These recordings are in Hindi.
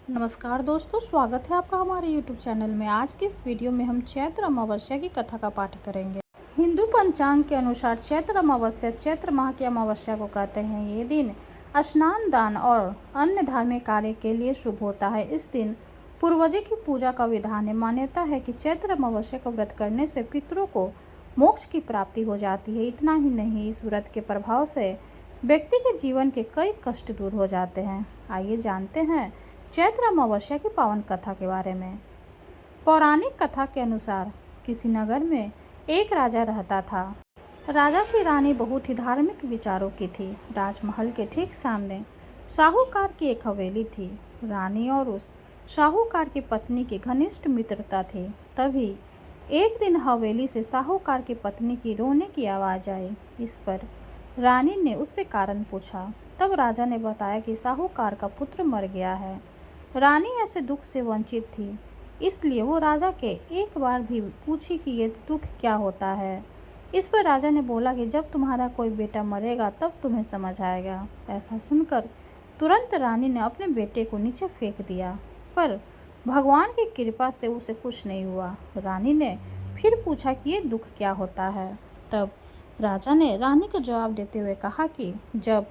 नमस्कार दोस्तों, स्वागत है आपका हमारे YouTube चैनल में। आज की इस वीडियो में हम चैत्र अमावस्या की कथा का पाठ करेंगे। हिंदू पंचांग के अनुसार चैत्र अमावस्या चैत्र माह की अमावस्या को कहते हैं। ये दिन स्नान, दान और अन्य धार्मिक कार्य के लिए शुभ होता है। इस दिन पूर्वजों की पूजा का विधान है। मान्यता है कि चैत्र अमावस्या का व्रत करने से पितरों को मोक्ष की प्राप्ति हो जाती है। इतना ही नहीं, इस व्रत के प्रभाव से व्यक्ति के जीवन के कई कष्ट दूर हो जाते हैं। आइए जानते हैं चैत्र अमावस्या की पावन कथा के बारे में। पौराणिक कथा के अनुसार किसी नगर में एक राजा रहता था। राजा की रानी बहुत ही धार्मिक विचारों की थी। राजमहल के ठीक सामने साहूकार की एक हवेली थी। रानी और उस साहूकार की पत्नी की घनिष्ठ मित्रता थी। तभी एक दिन हवेली से साहूकार की पत्नी की रोने की आवाज़ आई। इस पर रानी ने उससे कारण पूछा। तब राजा ने बताया कि साहूकार का पुत्र मर गया है। रानी ऐसे दुख से वंचित थी, इसलिए वो राजा के एक बार भी पूछी कि ये दुख क्या होता है। इस पर राजा ने बोला कि जब तुम्हारा कोई बेटा मरेगा तब तुम्हें समझ आएगा। ऐसा सुनकर तुरंत रानी ने अपने बेटे को नीचे फेंक दिया, पर भगवान की कृपा से उसे कुछ नहीं हुआ। रानी ने फिर पूछा कि ये दुख क्या होता है। तब राजा ने रानी को जवाब देते हुए कहा कि जब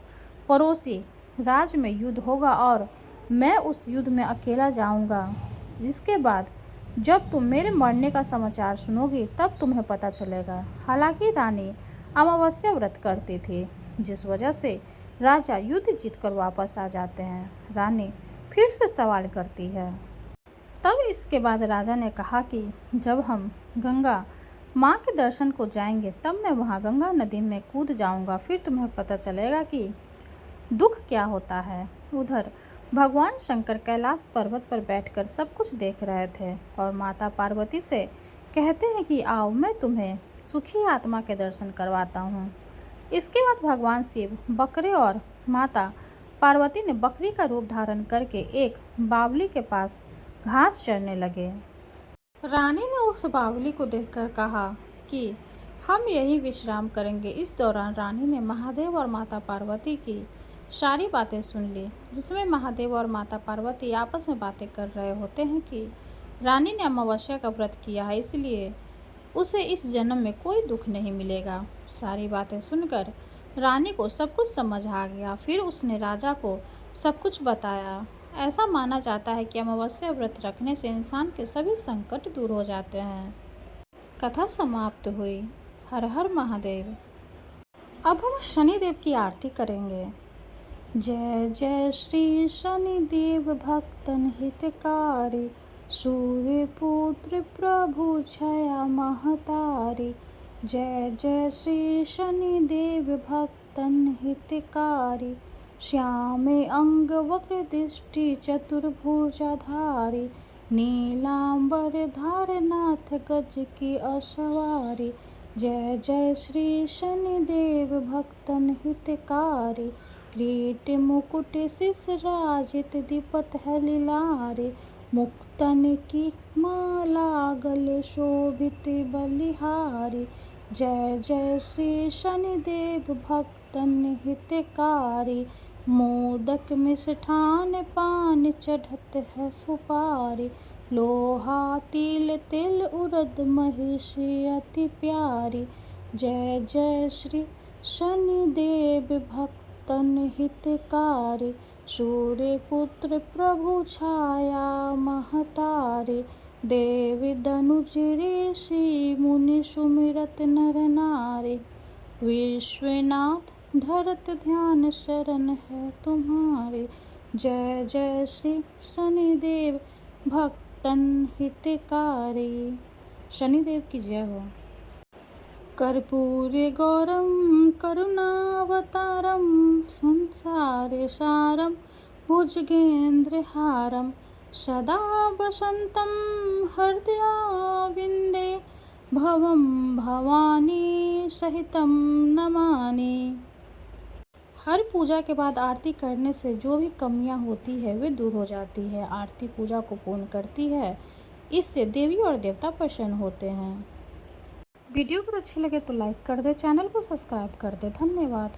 पड़ोसी राज्य में युद्ध होगा और मैं उस युद्ध में अकेला जाऊंगा, इसके बाद जब तुम मेरे मरने का समाचार सुनोगी तब तुम्हें पता चलेगा। हालांकि रानी अमावस्या व्रत करती थी, जिस वजह से राजा युद्ध जीतकर वापस आ जाते हैं। रानी फिर से सवाल करती है। तब इसके बाद राजा ने कहा कि जब हम गंगा माँ के दर्शन को जाएंगे तब मैं वहाँ गंगा नदी में कूद जाऊंगा, फिर तुम्हें पता चलेगा कि दुख क्या होता है। उधर भगवान शंकर कैलाश पर्वत पर बैठकर सब कुछ देख रहे थे और माता पार्वती से कहते हैं कि आओ, मैं तुम्हें सुखी आत्मा के दर्शन करवाता हूँ। इसके बाद भगवान शिव बकरे और माता पार्वती ने बकरी का रूप धारण करके एक बावली के पास घास चरने लगे। रानी ने उस बावली को देखकर कहा कि हम यही विश्राम करेंगे। इस दौरान रानी ने महादेव और माता पार्वती की सारी बातें सुन ली, जिसमें महादेव और माता पार्वती आपस में बातें कर रहे होते हैं कि रानी ने अमावस्या का व्रत किया है, इसलिए उसे इस जन्म में कोई दुख नहीं मिलेगा। सारी बातें सुनकर रानी को सब कुछ समझ आ गया। फिर उसने राजा को सब कुछ बताया। ऐसा माना जाता है कि अमावस्या व्रत रखने से इंसान के सभी संकट दूर हो जाते हैं। कथा समाप्त हुई। हर हर महादेव। अब हम शनिदेव की आरती करेंगे। जय जय श्री शनिदेव भक्तन हितकारी, सूर्य पुत्र प्रभु छाया महतारी। जय जय श्री शनिदेव भक्तन हितकारी, श्यामे अंग वक्र दृष्टि चतुर्भुजाधारी। नीलांबर धारनाथ गज की असवारी। जय जय श्री शनिदेव भक्तन हितकारी, किरीट मुकुट शिशराजित दीपत है लीलारे। मुक्तन की माला गले शोभित बलिहारी। जय जय श्री शनिदेव भक्तन हितकारी, मोदक मिष्ठान पान चढ़त है सुपारी। लोहा तिल तिल उड़द महिषी अति प्यारी। जय जय श्री शनिदेव भक्तन हितकारी, सूर्य पुत्र प्रभु छाया महतारी। देवी दनुज ऋषि मुनि सुमिरत नर नारी, विश्वनाथ धरत ध्यान शरण है तुम्हारी। जय जय श्री शनिदेव भक्तन हितकारी। शनिदेव की जय हो। कर्पूरे गौरम करुणावतारम, संसारे सारम भुजगेन्द्रहारम। सदा वसंतं हृदयारविन्दे, भवं भवानी सहितं नमामि। हर पूजा के बाद आरती करने से जो भी कमियां होती है वे दूर हो जाती है। आरती पूजा को पूर्ण करती है, इससे देवी और देवता प्रसन्न होते हैं। वीडियो अगर अच्छी लगे तो लाइक कर दे, चैनल को सब्सक्राइब कर दे। धन्यवाद।